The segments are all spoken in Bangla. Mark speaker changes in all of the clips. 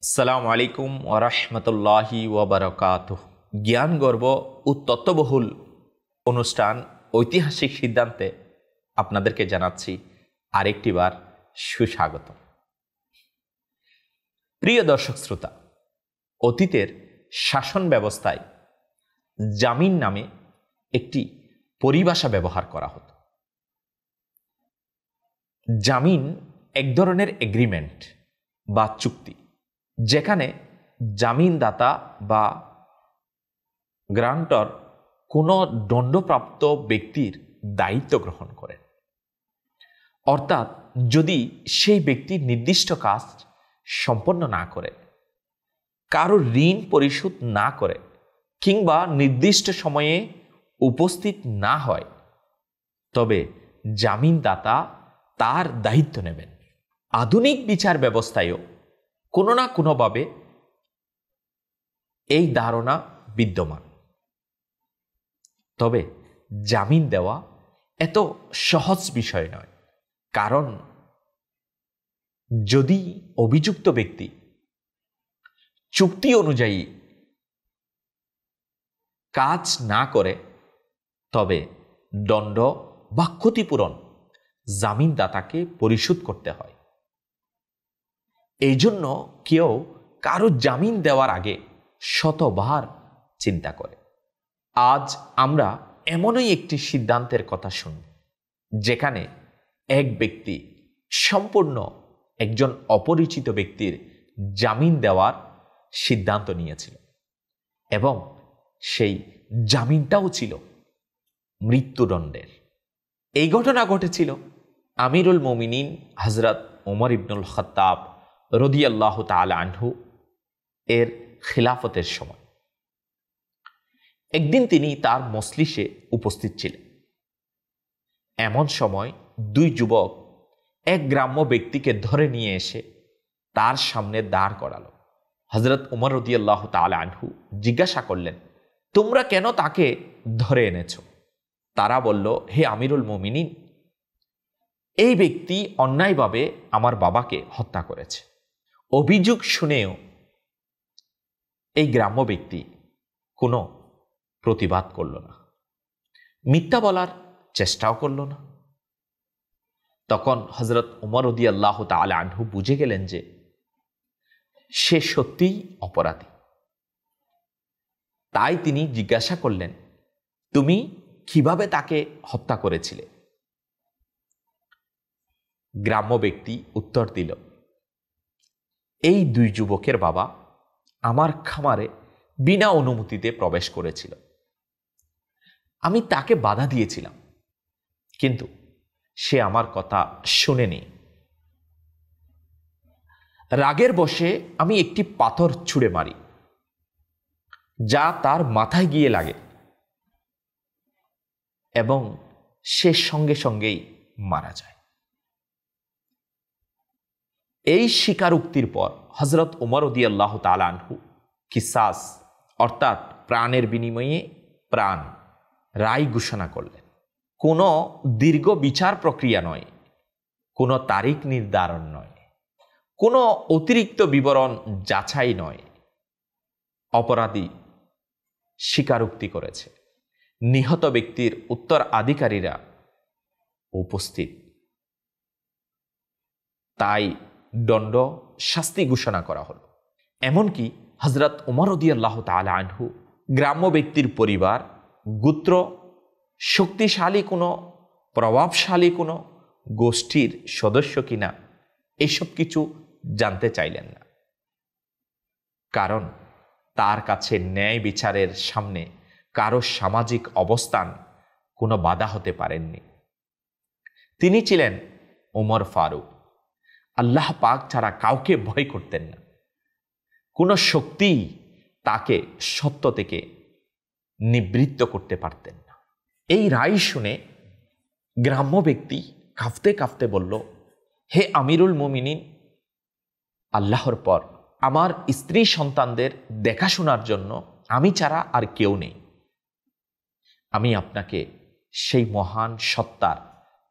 Speaker 1: আসসালামু আলাইকুম ওরহমতুল্লাহি ওবরকাতুহ। জ্ঞান গর্ব ও তত্ত্ববহুল অনুষ্ঠান ঐতিহাসিক সিদ্ধান্তে আপনাদেরকে জানাচ্ছি আরেকটিবার সুস্বাগত। প্রিয় দর্শক শ্রোতা, অতীতের শাসন ব্যবস্থায় জামিন নামে একটি পরিভাষা ব্যবহার করা হতো। জামিন এক ধরনের এগ্রিমেন্ট বা চুক্তি, যেখানে জামিনদাতা বা গ্রান্টর কোনো দণ্ডপ্রাপ্ত ব্যক্তির দায়িত্ব গ্রহণ করেন। অর্থাৎ যদি সেই ব্যক্তি নির্দিষ্ট কাজ সম্পন্ন না করে, কারো ঋণ পরিশোধ না করে কিংবা নির্দিষ্ট সময়ে উপস্থিত না হয়, তবে জামিনদাতা তার দায়িত্ব নেবেন। আধুনিক বিচার ব্যবস্থায়ও কোনো না কোনোভাবে এই ধারণা বিদ্যমান। তবে জামিন দেওয়া এত সহজ বিষয় নয়, কারণ যদি অভিযুক্ত ব্যক্তি চুক্তি অনুযায়ী কাজ না করে, তবে দণ্ড বা ক্ষতিপূরণ জামিনদাতাকে পরিশোধ করতে হয়। এই জন্য কেউ কারো জামিন দেওয়ার আগে শতবার চিন্তা করে। আজ আমরা এমনই একটি সিদ্ধান্তের কথা শুনব, যেখানে এক ব্যক্তি সম্পূর্ণ একজন অপরিচিত ব্যক্তির জামিন দেওয়ার সিদ্ধান্ত নিয়েছিল এবং সেই জামিনটাও ছিল মৃত্যুদণ্ডের। এই ঘটনা ঘটেছিল আমিরুল মুমিনিন হযরত ওমর ইবনুল খাত্তাব রাদিয়াল্লাহু তাআলা আনহু এর খিলাফতের সময়। একদিন তিনি তার মজলিসে উপস্থিত ছিলেন। এমন সময় দুই যুবক এক গ্রাম্য ব্যক্তিকে ধরে নিয়ে এসে তার সামনে দাঁড় করালো। হযরত ওমর রাদিয়াল্লাহু তাআলা আনহু জিজ্ঞাসা করলেন, তোমরা কেন তাকে ধরে এনেছ? তারা বলল, হে আমিরুল মুমিনিন, এই ব্যক্তি অন্যায়ভাবে আমার বাবাকে হত্যা করেছে। অভিযোগ শুনেও এই গ্রাম্য ব্যক্তি কোনো প্রতিবাদ করল না, মিথ্যা বলার চেষ্টাও করল না। তখন হযরত ওমর রাদিয়াল্লাহু তাআলা আনহু বুঝে গেলেন যে সে সত্যিই অপরাধী। তাই তিনি জিজ্ঞাসা করলেন, তুমি কিভাবে তাকে হত্যা করেছিলে? গ্রাম্য ব্যক্তি উত্তর দিল, এই দুই যুবকের বাবা আমার খামারে বিনা অনুমতিতে প্রবেশ করেছিল। আমি তাকে বাধা দিয়েছিলাম, কিন্তু সে আমার কথা শুনেনি। রাগের বশে আমি একটি পাথর ছুঁড়ে মারি, যা তার মাথায় গিয়ে লাগে এবং সে সঙ্গে সঙ্গেই মারা যায়। এই স্বীকারোক্তির পর হযরত ওমর রাদিয়াল্লাহু তাআলা আনহু কিসাস অর্থাৎ প্রাণের বিনিময়ে প্রাণ রায় ঘোষণা করলেন। কোনো দীর্ঘ বিচার প্রক্রিয়া নয়, কোনো তারিখ নির্ধারণ নয়, কোনো অতিরিক্ত বিবরণ যাচাই নয়। অপরাধী স্বীকারোক্তি করেছে, নিহত ব্যক্তির উত্তরাধিকারীরা উপস্থিত, তাই দণ্ড শাস্তি ঘোষণা করা হলো। এমনকি হযরত ওমর রাদিয়াল্লাহু তাআলা আনহু গ্রাম্য ব্যক্তির পরিবার, গোত্র, শক্তিশালী কোনো প্রভাবশালী কোনো গোষ্ঠীর সদস্য কিনা এসব কিছু জানতে চাইলেন না, কারণ তার কাছে ন্যায় বিচারের সামনে কারো সামাজিক অবস্থান কোনো বাধা হতে পারেননি। তিনি ছিলেন ওমর ফারুক। আল্লাহ পাক ছাড়া কাউকে ভয় করতেন না। কোনো শক্তি তাকে সত্য থেকে নিবৃত্ত করতে পারতেন না। এই রায় শুনে গ্রাম্য ব্যক্তি কাঁপতে কাঁপতে বলল, হে আমিরুল মুমিনিন, আল্লাহর পর আমার স্ত্রী সন্তানদের দেখাশোনার জন্য আমি ছাড়া আর কেউ নেই। আমি আপনাকে সেই মহান সত্তার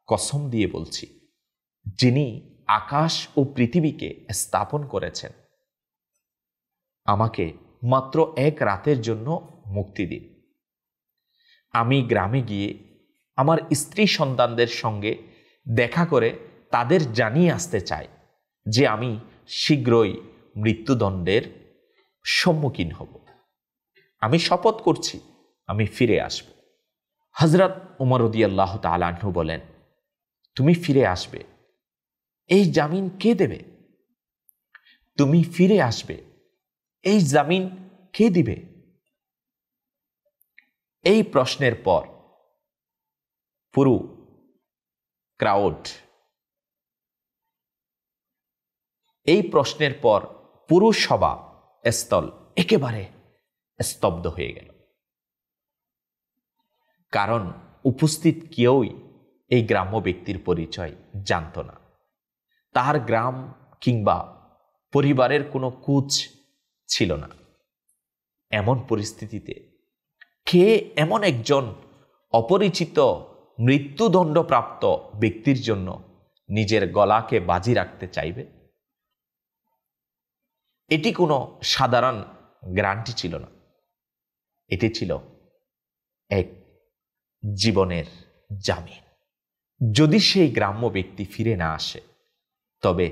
Speaker 1: কসম দিয়ে বলছি, যিনি আকাশ ও পৃথিবীকে স্থাপন করেছেন আমাকে মাত্র এক রাতের জন্য মুক্তি দিন। আমি গ্রামে গিয়ে আমার স্ত্রী সন্তানদের সঙ্গে দেখা করে তাদের জানিয়ে আসতে চাই যে আমি শীঘ্রই মৃত্যুদণ্ডের সম্মুখীন হব। আমি শপথ করছি আমি ফিরে আসব। হযরত উমর রাদিয়াল্লাহু তাআলা আনহু বলেন, তুমি ফিরে আসবে, এই জামিন কে দেবে? তুমি ফিরে আসবে, এই জামিন কে দিবে? এই প্রশ্নের পর পুরো ক্রাউড, এই প্রশ্নের পর পুরো সভা স্থল একেবারে স্তব্ধ হয়ে গেল। কারণ উপস্থিত কেউই এই গ্রাম্য ব্যক্তির পরিচয় জানত না। তার গ্রাম কিংবা পরিবারের কোনো কুচ ছিল না। এমন পরিস্থিতিতে কে এমন একজন অপরিচিত মৃত্যুদণ্ডপ্রাপ্ত ব্যক্তির জন্য নিজের গলাকে বাজি রাখতে চাইবে? এটি কোনো সাধারণ গ্যারান্টি ছিল না, এটি ছিল এক জীবনের জামিন। যদি সেই গ্রাম্য ব্যক্তি ফিরে না আসে তবে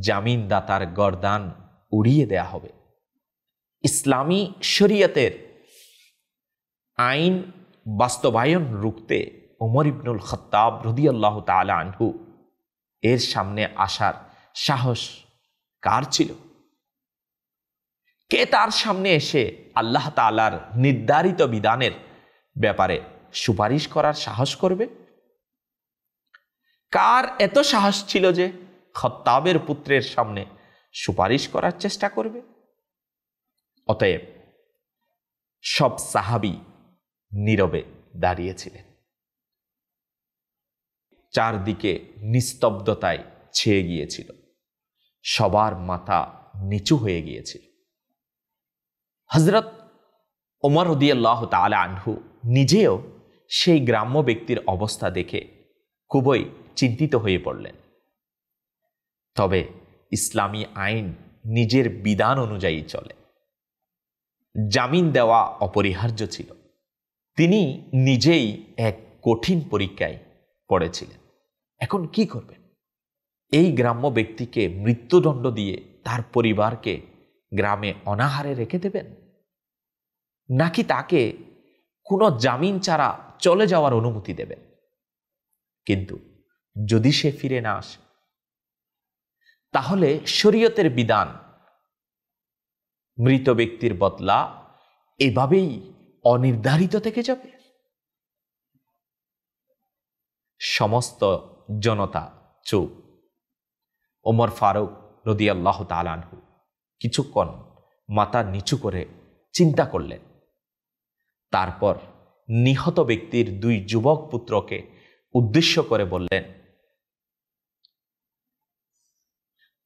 Speaker 1: জামিনদাতার গর্দান উড়িয়ে দেয়া হবে। ইসলামী শরীয়তের আইন বাস্তবায়ন রুখতে ওমর ইবনুল খাত্তাব রাদিয়াল্লাহু তাআলা আনহু এর সামনে আসার সাহস কার ছিল? কে তার সামনে এসে আল্লাহ তাআলার নির্ধারিত বিধানের ব্যাপারে সুপারিশ করার সাহস করবে? কার এত সাহস ছিল যে খাত্তাবের পুত্রের সামনে সুপারিশ করার চেষ্টা করবে? অতএব সব সাহাবী নীরবে দাঁড়িয়েছিলেন। চারদিকে নিস্তব্ধতায় ছেয়ে গিয়েছিল, সবার মাথা নিচু হয়ে গিয়েছিল। হযরত ওমর রাদিয়াল্লাহু তাআলা আনহু নিজেও সেই গ্রাম্য ব্যক্তির অবস্থা দেখে খুবই চিন্তিত হয়ে পড়লেন। তবে ইসলামী আইন নিজের বিধান অনুযায়ী চলে, জামিন দেওয়া অপরিহার্য ছিল। তিনি নিজেই এক কঠিন পরীক্ষায় পড়েছিলেন। এখন কি করবেন? এই গ্রাম্য ব্যক্তিকে মৃত্যুদণ্ড দিয়ে তার পরিবারকে গ্রামে অনাহারে রেখে দেবেন, নাকি তাকে কোনো জামিন ছাড়া চলে যাওয়ার অনুমতি দেবেন? কিন্তু যদি সে ফিরে না আসে তাহলে শরীয়তের বিধান মৃত ব্যক্তির বদলা এভাবেই অনির্ধারিত থেকে যাবে। সমস্ত জনতা চুপ। ওমর ফারুক রাদিয়াল্লাহু তাআলা আনহু কিছুক্ষণ মাথা নিচু করে চিন্তা করলেন। তারপর নিহত ব্যক্তির দুই যুবক পুত্রকে উদ্দেশ্য করে বললেন,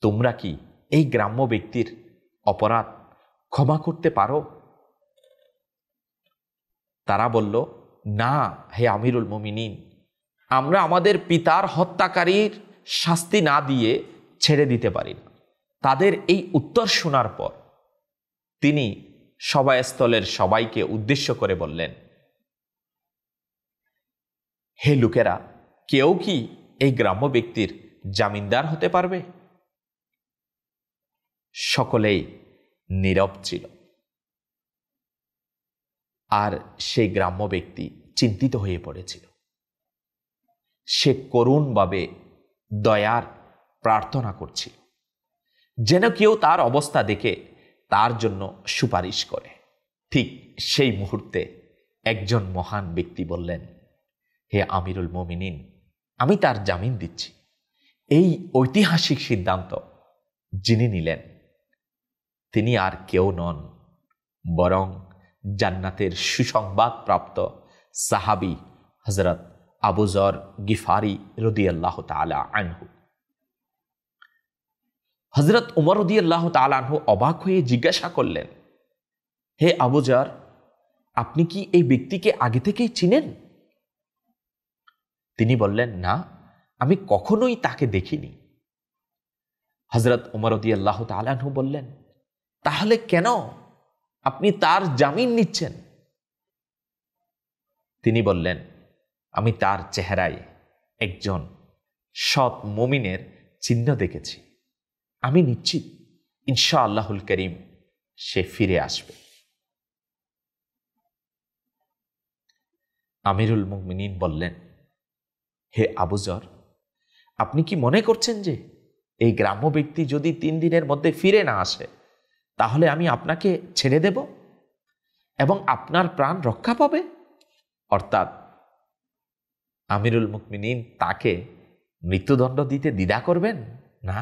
Speaker 1: তোমরা কি এই গ্রাম্য ব্যক্তির অপরাধ ক্ষমা করতে পারো? তারা বলল, না হে আমিরুল মুমিনিন, আমরা আমাদের পিতার হত্যাকারীর শাস্তি না দিয়ে ছেড়ে দিতে পারি না। তাদের এই উত্তর শোনার পর তিনি সভাস্থলের সবাইকে উদ্দেশ্য করে বললেন, হে লোকেরা, কেউ কি এই গ্রাম্য ব্যক্তির জামিনদার হতে পারবে? সকলেই নীরব ছিল। আর সেই গ্রাম্য ব্যক্তি চিন্তিত হয়ে পড়েছিল। সে করুণভাবে দয়ার প্রার্থনা করছিল, যেন কেউ তার অবস্থা দেখে তার জন্য সুপারিশ করে। ঠিক সেই মুহূর্তে একজন মহান ব্যক্তি বললেন, হে আমিরুল মুমিনিন, আমি তার জামিন দিচ্ছি। এই ঐতিহাসিক সিদ্ধান্ত যিনি নিলেন তিনি আর কেউ নন, বরং জান্নাতের সুসংবাদ প্রাপ্ত সাহাবী হযরত আবু যর গিফারি রাদিয়াল্লাহু তাআলা আনহু। হযরত উমর রাদিয়াল্লাহু তাআলা আনহু অবাক হয়ে জিজ্ঞাসা করলেন, হে আবু যর, আপনি কি এই ব্যক্তিকে আগে থেকেই চিনেন? তিনি বললেন, না, আমি কখনোই তাকে দেখিনি। হযরত উমর রাদিয়াল্লাহু তাআলা আনহু বললেন, তাহলে কেন আপনি তার জামিন নিচ্ছেন? তিনি বললেন, আমি তার চেহারায় একজন সৎ মুমিনের চিহ্ন দেখেছি। আমি নিশ্চিত ইনশাআল্লাহুল করিম সে ফিরে আসবে। আমিরুল মুমিনিন বললেন, হে আবু যর, আপনি কি মনে করছেন যে এই গ্রাম্য ব্যক্তি যদি 3 দিনের মধ্যে ফিরে না আসে তাহলে আমি আপনাকে ছেড়ে দেব এবং আপনার প্রাণ রক্ষা পাবে? অর্থাৎ আমিরুল মুমিনিন তাকে মৃত্যুদণ্ড দিতে দ্বিধা করবেন না।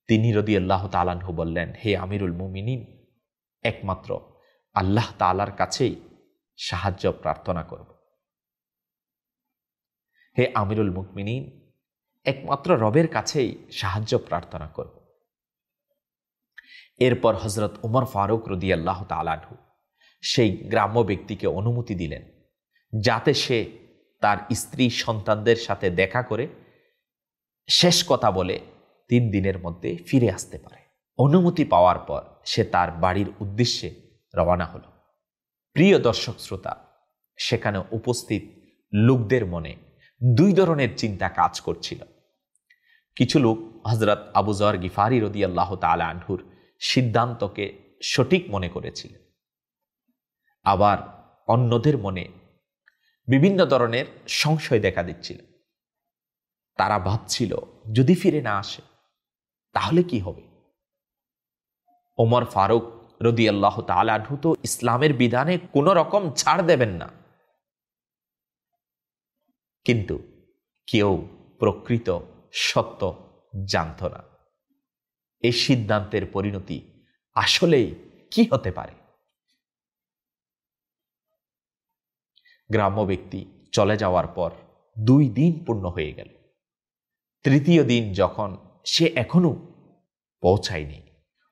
Speaker 1: তিনি রাদিয়াল্লাহু তাআলা আনহু বললেন, হে আমিরুল মুমিনিন, একমাত্র আল্লাহ তাআলার কাছেই সাহায্য প্রার্থনা করব। হে আমিরুল মুমিনিন, একমাত্র রবের কাছেই সাহায্য প্রার্থনা করব। এরপর হযরত উমর ফারুক রাদিয়াল্লাহু তাআলা আনহু সেই গ্রাম্য ব্যক্তিকে অনুমতি দিলেন যাতে সে তার স্ত্রী সন্তানদের সাথে দেখা করে শেষ কথা বলে 3 দিনের মধ্যে ফিরে আসতে পারে। অনুমতি পাওয়ার পর সে তার বাড়ির উদ্দেশ্যে রওনা হলো। প্রিয় দর্শক শ্রোতা, সেখানে উপস্থিত লোকদের মনে 2 ধরনের চিন্তা কাজ করছিল। কিছু লোক হযরত আবু যর গিফারি রাদিয়াল্লাহু তাআলা আনহুর সিদ্ধান্তকে সঠিক মনে করেছিলেন, আবার অন্যদের মনে বিভিন্ন ধরনের সংশয় দেখা দিচ্ছিল। তারা ভাবছিল, যদি ফিরে না আসে তাহলে কি হবে? ওমর ফারুক রাদিয়াল্লাহু তাআলা আনহু তো ইসলামের বিধানে কোনো রকম ছাড় দেবেন না, কিন্তু কেউ প্রকৃত সত্য জানত না এই সিদ্ধান্তের পরিণতি আসলেই কি হতে পারে। গ্রাম্য ব্যক্তি চলে যাওয়ার পর 2 দিন পূর্ণ হয়ে গেল। 3য় দিন যখন সে এখনো পৌঁছায়নি,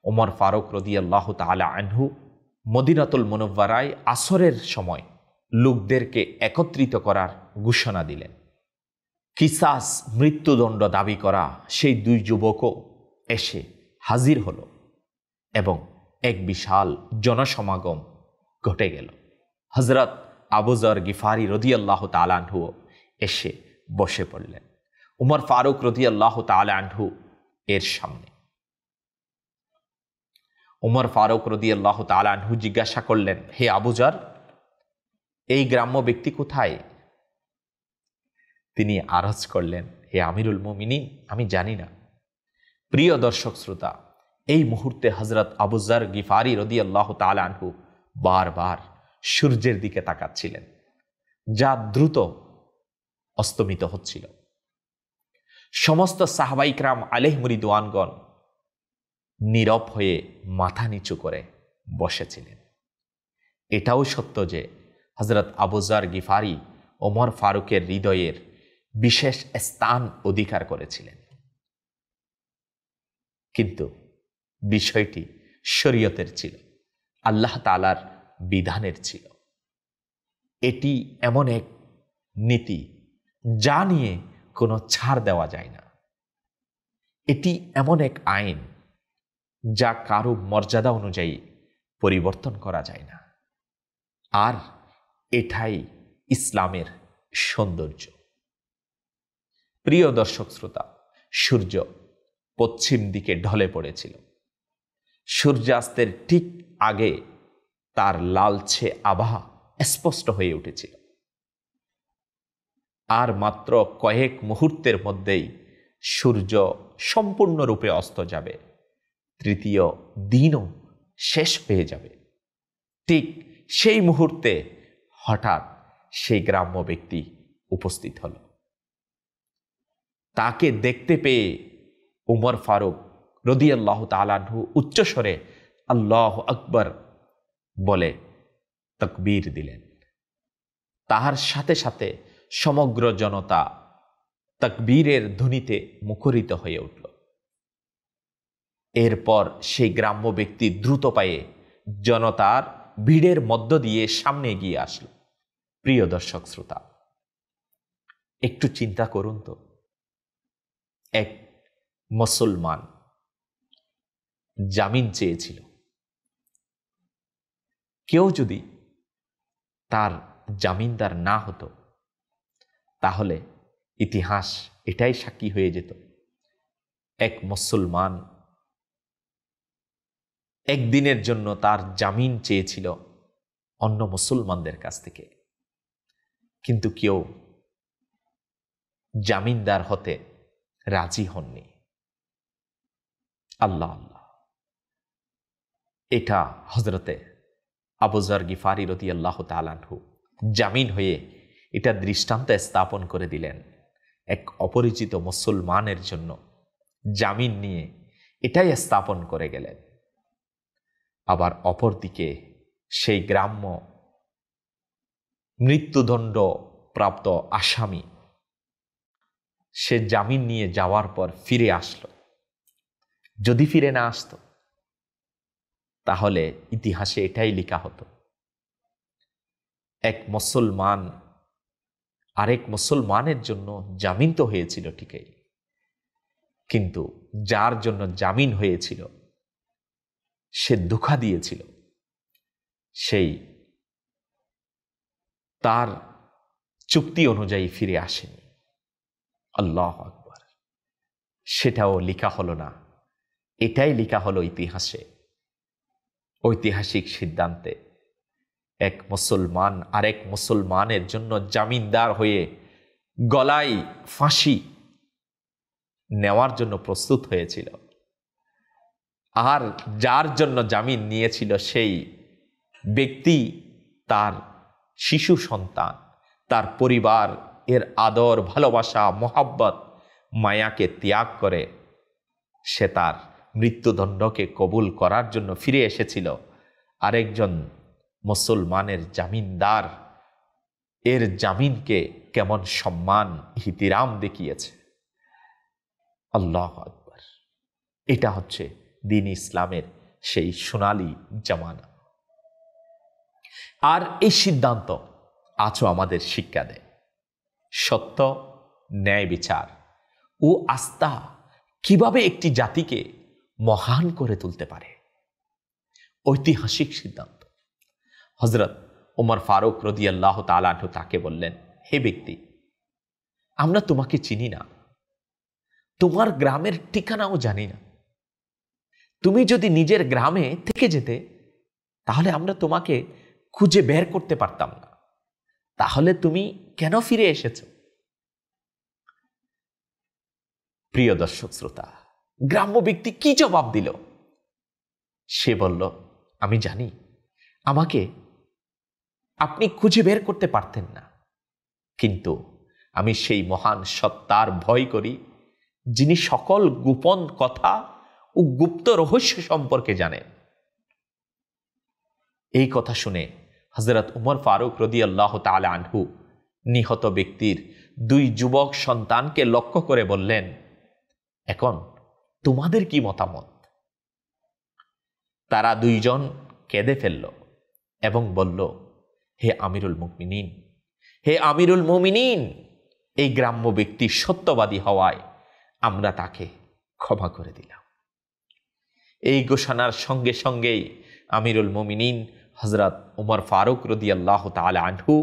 Speaker 1: ওমর ফারুক রাদিয়াল্লাহু তাআলা আনহু মদিনাতুল মুনাওয়ারায় আসরের সময় লোকদেরকে একত্রিত করার ঘোষণা দিলেন। কিসাস, মৃত্যুদণ্ড দাবি করা সেই 2 যুবকও এসে হাজির হল এবং এক বিশাল জনসমাগম ঘটে গেল। হযরত আবু যর গিফারি রাদিয়াল্লাহু তাআলা আনহু এসে বসে পড়লেন উমর ফারুক রাদিয়াল্লাহু তাআলা আনহু এর সামনে। উমর ফারুক রাদিয়াল্লাহু তাআলা আনহু জিজ্ঞাসা করলেন, হে আবু যর, এই গ্রাম্য ব্যক্তি কোথায়? তিনি আরজ করলেন, হে আমিরুল মুমিনিন, আমি জানি না। প্রিয় দর্শক শ্রোতা, এই মুহূর্তে হযরত আবু যর গিফারি রাদিয়াল্লাহু তাআলা আনহু বারবার সূর্যের দিকে তাকাচ্ছিলেন, যা দ্রুত অস্তমিত হচ্ছিল। সমস্ত সাহাবায়ে কিরাম আলাইহিম রিদওয়ানগণ নীরব হয়ে মাথা নিচু করে বসেছিলেন। এটাও সত্য যে হযরত আবু যর গিফারি ওমর ফারুকের হৃদয়ের বিশেষ স্থান অধিকার করেছিলেন, কিন্তু বিষয়টি শরীয়তের ছিল, আল্লাহ তাআলার বিধানের ছিল। এটি এমন এক নীতি যা নিয়ে কোনো ছাড় দেওয়া যায় না। এটি এমন এক আইন যা কারো মর্যাদা অনুযায়ী পরিবর্তন করা যায় না। আর এটাই ইসলামের সৌন্দর্য। প্রিয় দর্শক শ্রোতা, সূর্য পশ্চিম দিকে ঢলে পড়েছিল। সূর্যাস্তের ঠিক আগে তার লালচে আভা স্পষ্ট হয়ে উঠেছিল। আর মাত্র কয়েক মুহূর্তের মধ্যেই সূর্য সম্পূর্ণরূপে অস্ত যাবে, 3য় দিনও শেষ হয়ে যাবে। ঠিক সেই মুহূর্তে হঠাৎ সেই গ্রাম্য ব্যক্তি উপস্থিত হল। তাকে দেখতে পেয়ে উমর ফারুক রাদিয়াল্লাহু তাআলা আনহু উচ্চস্বরে আল্লাহু আকবার বলে তাকবীর দিলেন। তাহার সাথে সাথে সমগ্র জনতা তাকবীরের ধ্বনিতে মুখরিত হয়ে উঠল। এরপর সেই গ্রাম্য ব্যক্তি দ্রুত পায়ে জনতার ভিড়ের মধ্য দিয়ে সামনে এগিয়ে আসলো। প্রিয় দর্শক শ্রোতা, একটু চিন্তা করুন তো, এক মুসলমান জামিন চেয়েছিল। কেউ যদি তার জামিনদার না হতো তাহলে ইতিহাস এটাই সাক্ষী হয়ে যেত, এক মুসলমান একদিনের জন্য তার জামিন চেয়েছিল অন্য মুসলমানদের কাছ থেকে, কিন্তু কেউ জামিনদার হতে রাজি হননি। আল্লাহ আল্লাহ, এটা হযরতে আবু যর গিফারি রাদিয়াল্লাহু তাআলা আনহু জামিন হয়ে এটা দৃষ্টান্ত স্থাপন করে দিলেন। এক অপরিচিত মুসলমানের জন্য জামিন নিয়ে এটাই স্থাপন করে গেলেন। আবার অপরদিকে সেই গ্রাম্য মৃত্যুদণ্ড প্রাপ্ত আসামি, সে জামিন নিয়ে যাওয়ার পর ফিরে আসলো। যদি ফিরে না আসতো তাহলে ইতিহাসে এটাই লেখা হতো, এক মুসলমান আরেক মুসলমানের জন্য জামিন তো হয়েছিল ঠিকই, কিন্তু যার জন্য জামিন হয়েছিল সে ধোঁকা দিয়েছিল, সেই তার চুক্তি অনুযায়ী ফিরে আসেনি। আল্লাহু আকবার, সেটাও লেখা হলো না, এটাই লেখা হলো ইতিহাসে, ঐতিহাসিক সিদ্ধান্তে। এক মুসলমান আরেক মুসলমানের জন্য জামিনদার হয়ে গলায় ফাঁসি নেওয়ার জন্য প্রস্তুত হয়েছিল, আর যার জন্য জামিন নিয়েছিল সেই ব্যক্তি তার শিশু সন্তান, তার পরিবার এর আদর ভালোবাসা মোহাব্বত মায়াকে ত্যাগ করে সে তার মৃত্যুদণ্ডকে কবুল করার জন্য ফিরে এসেছিল। আরেকজন মুসলমানের জামিনদার এর জামিনকে কেমন সম্মান ইহতিরাম দেখিয়েছে। আল্লাহু আকবার, এটা হচ্ছে দ্বীন ইসলামের সেই সোনালী জামানা। আর এই সিদ্ধান্ত আজও আমাদের শিক্ষা দেয় সত্য, ন্যায় বিচার ও আস্থা কিভাবে একটি জাতিকে মহান করে তুলতে পারে। ঐতিহাসিক সিদ্ধান্ত। হযরত ওমর ফারুক রাদিয়াল্লাহু তাআলা আনহু তাকে বললেন, হে ব্যক্তি, আমরা তোমাকে চিনি না, তোমার গ্রামের ঠিকানাও জানি না। তুমি যদি নিজের গ্রামে থেকে যেতে তাহলে আমরা তোমাকে খুঁজে বের করতে পারতাম না, তাহলে তুমি কেন ফিরে এসেছ? প্রিয় দর্শক শ্রোতা, গ্রাম্য ব্যক্তি কি জবাব দিল? সে বলল, আমি জানি আমাকে আপনি খুঁজে বের করতে পারতেন না, কিন্তু আমি সেই মহান সত্তার ভয় করি যিনি সকল গোপন কথা ও গুপ্ত রহস্য সম্পর্কে জানেন। এই কথা শুনে হযরত উমর ফারুক রাদিয়াল্লাহু তাআলা আনহু নিহত ব্যক্তির দুই যুবক সন্তানকে লক্ষ্য করে বললেন, এখন তোমাদের কি মতামত? তারা দুইজন কেঁদে ফেলল এবং বলল, হে আমিরুল মুমিনিন, হে আমিরুল মুমিনিন, এই গ্রাম্য ব্যক্তি সত্যবাদী হওয়ায় আমরা তাকে ক্ষমা করে দিলাম। এই ঘোষণার সঙ্গে সঙ্গেই আমিরুল মুমিনিন হযরত উমর ফারুক রাদিয়াল্লাহু তাআলা আনহু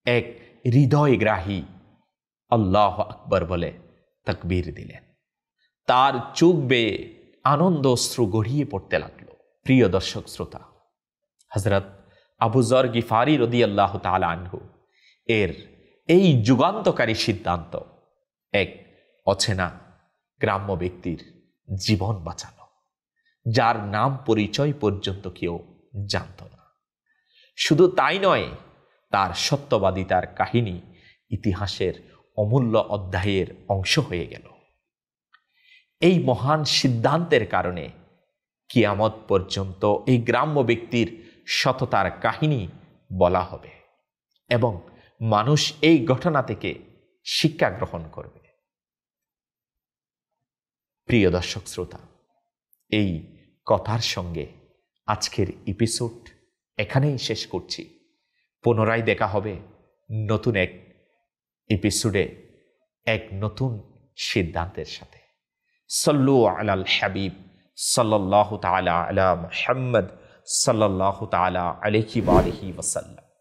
Speaker 1: এক হৃদয়গ্রাহী আল্লাহু আকবার বলে তাকবীর দিলেন। তার চোখ বেয়ে আনন্দ অশ্রু গড়িয়ে পড়তে লাগল। প্রিয় দর্শক শ্রোতা, হযরত আবু যর গিফারি রাদিয়াল্লাহু তাআলা আনহু এর এই যুগান্তকারী সিদ্ধান্ত এক অচেনা গ্রাম্য ব্যক্তির জীবন বাঁচানো, যার নাম পরিচয় পর্যন্ত কেউ জানত না। শুধু তাই নয়, তার সত্যবাদিতার কাহিনী ইতিহাসের অমূল্য অধ্যায়ের অংশ হয়ে গেল। এই মহান সিদ্ধান্তের কারণে কিয়ামত পর্যন্ত এই গ্রাম্য ব্যক্তির সততার কাহিনী বলা হবে এবং মানুষ এই ঘটনা থেকে শিক্ষা গ্রহণ করবে। প্রিয় দর্শক শ্রোতা, এই কথার সঙ্গে আজকের এপিসোড এখানেই শেষ করছি। পুনরায় দেখা হবে নতুন এক এপিসোডে এক নতুন সিদ্ধান্তের সাথে। সল্লু আলাল হাবিব সাল্লাল্লাহু তাআলা আলা মুহাম্মদ সাল্লাল্লাহু তাআলা আলাইহি ওয়া আলিহি ওয়াসাল্লাম।